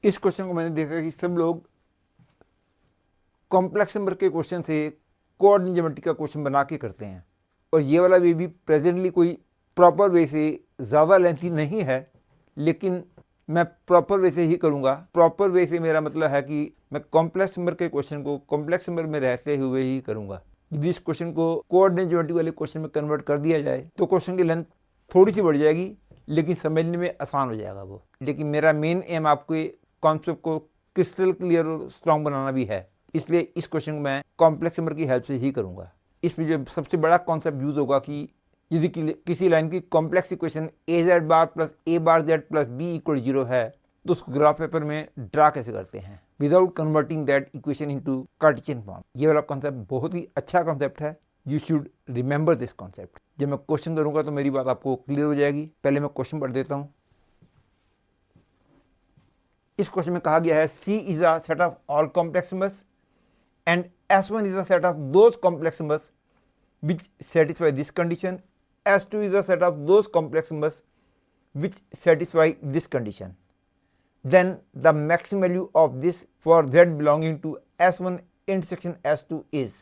इस क्वेश्चन को मैंने देखा कि सब लोग कॉम्प्लेक्स नंबर के क्वेश्चन से कोऑर्डिनेट ज्योमेट्री का क्वेश्चन बना के करते हैं, और ये वाला वे भी प्रेजेंटली कोई प्रॉपर वे से ज़्यादा लेंथी नहीं है, लेकिन मैं प्रॉपर वे से ही करूँगा। प्रॉपर वे से मेरा मतलब है कि मैं कॉम्प्लेक्स नंबर के क्वेश्चन को कॉम्प्लेक्स नंबर में रहते हुए ही करूँगा। यदि इस क्वेश्चन को कोऑर्डिनेट ज्योमेट्री वाले क्वेश्चन में कन्वर्ट कर दिया जाए तो क्वेश्चन की लेंथ थोड़ी सी बढ़ जाएगी, लेकिन समझने में आसान हो जाएगा वो। लेकिन मेरा मेन एम आपको कॉन्सेप्ट को क्रिस्टल क्लियर और स्ट्रॉन्ग बनाना भी है, इसलिए इस क्वेश्चन को मैं कॉम्प्लेक्स नंबर की हेल्प से ही करूँगा। इसमें जो सबसे बड़ा कॉन्सेप्ट यूज होगा कि यदि किसी लाइन की complex equation A z bar plus a bar z plus b equal 0 है तो उसको ग्राफ पेपर में ड्रा कैसे करते हैं without converting that equation into Cartesian form. ये वाला कॉन्सेप्ट बहुत ही अच्छा कॉन्सेप्ट है, you should remember this concept. जब मैं क्वेश्चन करूंगा तो मेरी बात आपको क्लियर हो जाएगी। पहले मैं क्वेश्चन पढ़ देता हूं। इस क्वेश्चन में कहा गया है C is a set of all complex numbers and S1 is a set of those complex numbers which satisfy this condition. S2 is a set of those complex numbers which satisfy this condition. Then the maximum value of this for z belonging to S1 intersection S2 is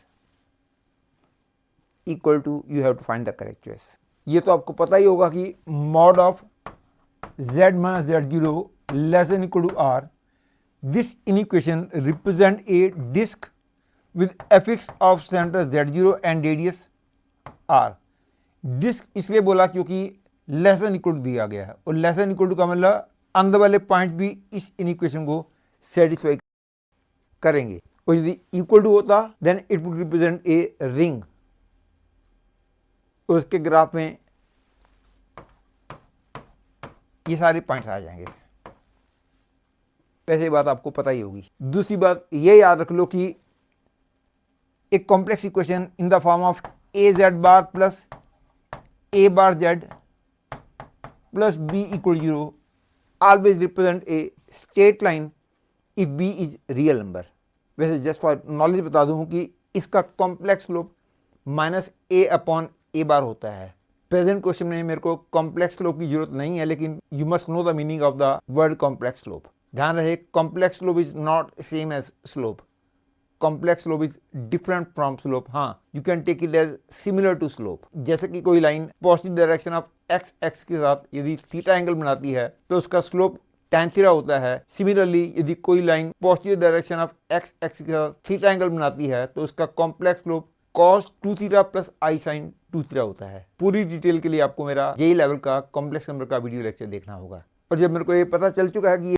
equal to, you have to find the correct choice. ये तो आपको पता ही होगा कि mod of z minus z0 less than equal to r, this inequation represent a disk with fx of center z0 and radius r। Disc इसलिए बोला क्योंकि less than equal to दिया गया है, और लेस देन इक्वल टू का मतलब अंदर वाले पॉइंट भी इस इक्वेशन को सेटिस्फाई करेंगे, और यदि इक्वल टू होता then it would represent a ring. उसके ग्राफ में ये सारे पॉइंट्स आ जाएंगे। वैसे बात आपको पता ही होगी। दूसरी बात ये याद रख लो कि एक complex equation in the form of a z bar plus a bar z plus b equal 0 always represent a straight line if b is real number। वैसे जस्ट फॉर नॉलेज बता दूं कि इसका कॉम्प्लेक्स स्लोप माइनस ए upon ए बार होता है। Present question में मेरे को कॉम्प्लेक्स स्लोप की जरूरत नहीं है, लेकिन you must know the meaning of the word complex slope. ध्यान रहे, complex slope is not same as slope. Complex slope is different from slope. हाँ, you can take it as similar to slope. जैसे कि कोई line positive direction of X X के साथ यदि theta angle बनाती है तो उसका स्लोप tan थीटा होता है। सिमिलरली यदि कोई line positive direction of X X के साथ थीटा एंगल बनाती है तो उसका complex slope cos 2 theta plus i sine 2 theta होता है। पूरी डिटेल के लिए आपको मेरा जेई लेवल का कॉम्प्लेक्स नंबर का वीडियो लेक्चर देखना होगा। और जब मेरे को ये पता चल चुका है कि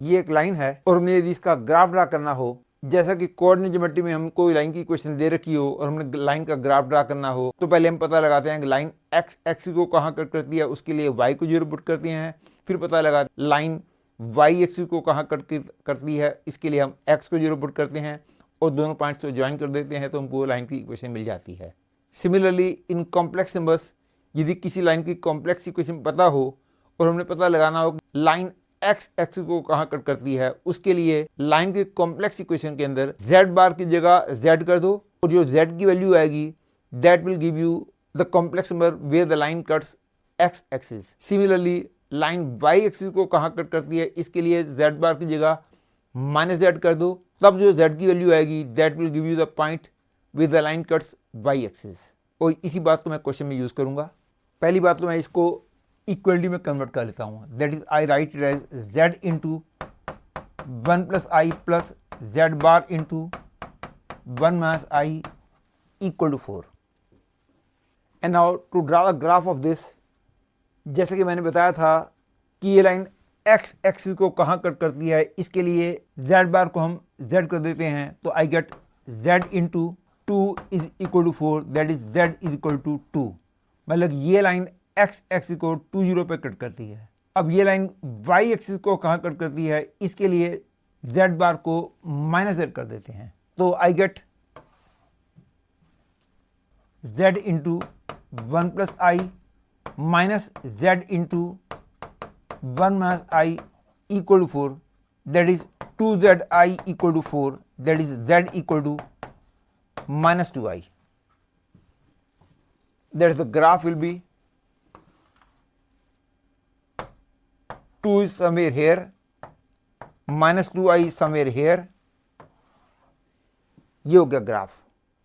ये एक लाइन है और हमने यदि इसका ग्राफ ड्रा करना हो, जैसा कि कोऑर्डिनेट ज्योमेट्री में हम कोई लाइन की इक्वेशन दे रखी हो और हमने लाइन का ग्राफ ड्रा करना हो, तो पहले हम पता लगाते हैं कि लाइन एक्स एक्स को कहाँ कट करती है, उसके लिए वाई को 0 पुट करते हैं। फिर पता लगा लाइन वाई एक्स को कहाँ कट करती है, इसके लिए हम एक्स को 0 पुट करते हैं और दोनों पॉइंट्स को ज्वाइन कर देते हैं तो हमको लाइन की इक्वेशन मिल जाती है। सिमिलरली इन कॉम्प्लेक्स नंबर्स यदि किसी लाइन की कॉम्प्लेक्स इक्वेशन पता हो और हमने पता लगाना हो लाइन एक्स एक्स को कहाँ कट करती है, उसके लिए लाइन के कॉम्प्लेक्स इक्वेशन के अंदर जेड बार की जगह जेड कर दो और जो जेड की वैल्यू आएगी that will give you the complex number where the line cuts x axis. Similarly line y axis को कहाँ कट करती है, इसके लिए जेड बार की जगह माइनस जेड कर दो, तब जो जेड की वैल्यू आएगी that will give you the point with the line cuts y axis. और इसी बात को मैं क्वेश्चन में यूज करूंगा। पहली बात तो मैं इसको इक्वलिटी में कन्वर्ट कर लेता हूँ, that is I write it as z into 1 plus i plus z bar into 1 minus i equal to 4। And now to draw the graph of this, जैसे कि मैंने बताया था कि ये लाइन एक्स एक्सिस को कहाँ कट करती है, इसके लिए जेड बार को हम जेड कर देते हैं तो I get z into 2 is equal to 4, that is z is equal to 2। मतलब ये लाइन एक्स एक्सिस को 2 0 पे कट करती है। अब ये लाइन वाई एक्सिस को कहाँ कट करती है, इसके लिए जेड बार को माइनस जेड कर देते हैं तो I get z into 1 plus i minus z into 1 minus i equal to 4, that is 2z i equal to 4, that is z equal to minus 2i. That is the graph will be 2 is somewhere here -2i somewhere here, ये हो गया graph.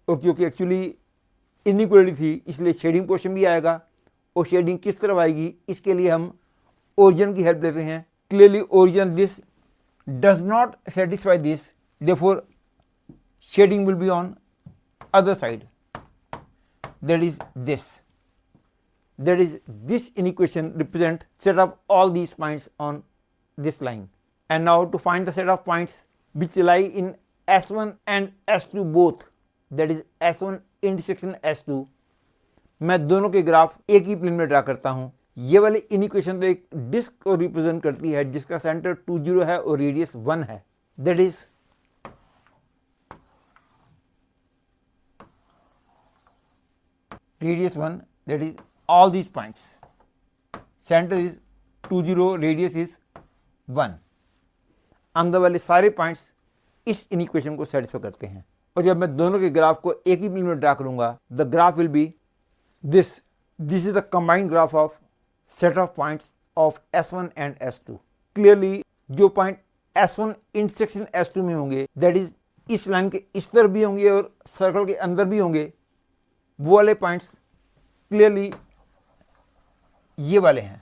और क्योंकि actually inequality थी इसलिए shading portion भी आएगा, और शेडिंग किस तरफ आएगी इसके लिए हम ओरिजिन की हेल्प लेते हैं। Clearly origin this does not satisfy this, therefore shading will be on other side, that is this. That is, this inequation represent set of all these points on this line. And now to find the set of points which lie in S1 and S2 both, that is S1 intersection S2, मैं दोनों के graph एक ही plane में draw करता हूं। ये वाली inequation तो एक डिस्क को रिप्रेजेंट करती है जिसका सेंटर 20 है और रेडियस 1 है, that is radius 1, that is all these points, center is 20, radius is 1। अंदर वाले सारे पॉइंट्स इस इनिक्वेशन को सेटिस्फाई करते हैं। और जब मैं दोनों के ग्राफ को एक ही प्लेन में ड्रा करूंगा, the graph will be this is the combined graph of set of points of S1 and S2। Clearly जो पॉइंट S1 इंटरसेक्शन S2 में होंगे, दैट इज इस लाइन के इस तरफ भी होंगे और सर्कल के अंदर भी होंगे, वो वाले पॉइंट्स क्लियरली ये वाले हैं,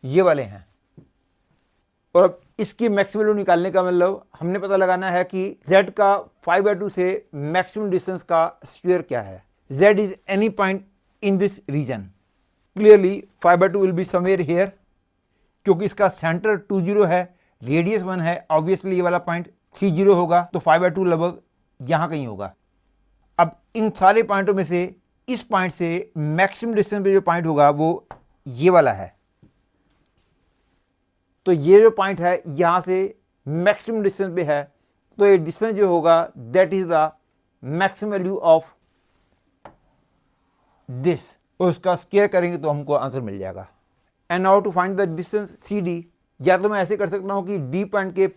ये वाले हैं। और अब इसकी मैक्सिमम वैल्यू निकालने का मतलब हमने पता लगाना है कि z का 5/2 से मैक्सिमम डिस्टेंस का स्क्वायर क्या है। z is any point in this region, clearly 5/2 will be somewhere here, क्योंकि इसका सेंटर 20 है, रेडियस 1 है, ऑब्वियसली ये वाला पॉइंट 30 होगा, तो 5/2 लगभग यहां कहीं होगा। अब इन सारे पॉइंटों में से इस पॉइंट से मैक्सिमम डिस्टेंस पे जो पॉइंट होगा वो ये वाला है, तो ये जो पॉइंट है यहां से मैक्सिमम डिस्टेंस पे है, तो ये डिस्टेंस जो होगा that is the maximum value of this, और उसका स्क्वायर करेंगे तो हमको आंसर मिल जाएगा। And now to find the distance C D, या तो मैं ऐसे कर सकता हूं कि डी पॉइंट के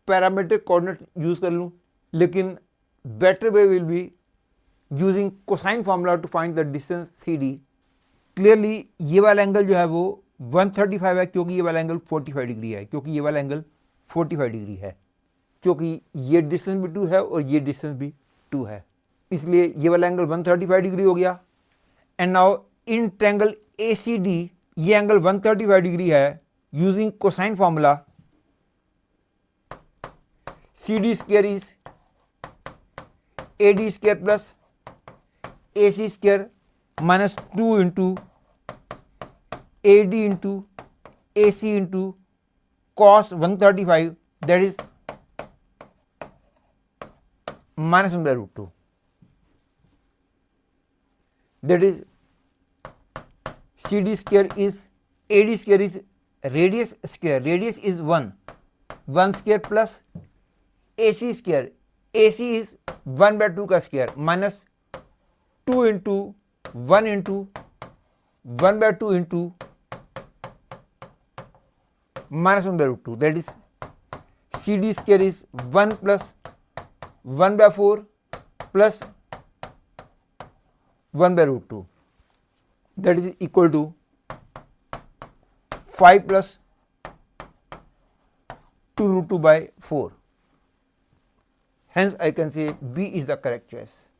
पैरामीट्रिक कोऑर्डिनेट यूज कर लूं, लेकिन better way will be using cosine formula to find the distance C D. Clearly ये वाला एंगल जो है वो 135 है, क्योंकि ये वाला एंगल 45 डिग्री है, क्योंकि ये वाला एंगल 45 डिग्री है, क्योंकि ये डिस्टेंस भी 2 है और ये डिस्टेंस भी 2 है, इसलिए ये वाला एंगल 135 डिग्री हो गया। And now in triangle ACD ये एंगल 135 डिग्री है, using cosine formula CD square is AD square plus AC square minus 2 into AD into AC into cos 135, that is minus 1/√2, that is CD square is AD square is radius square, radius is 1 square plus AC square, AC is 1/2 का square minus 2 into 1 into 1/2 into minus 1/√2, that is CD square is 1 plus 1/4 plus 1/√2, that is equal to 5 plus 2√2/4. Hence I can say B is the correct choice.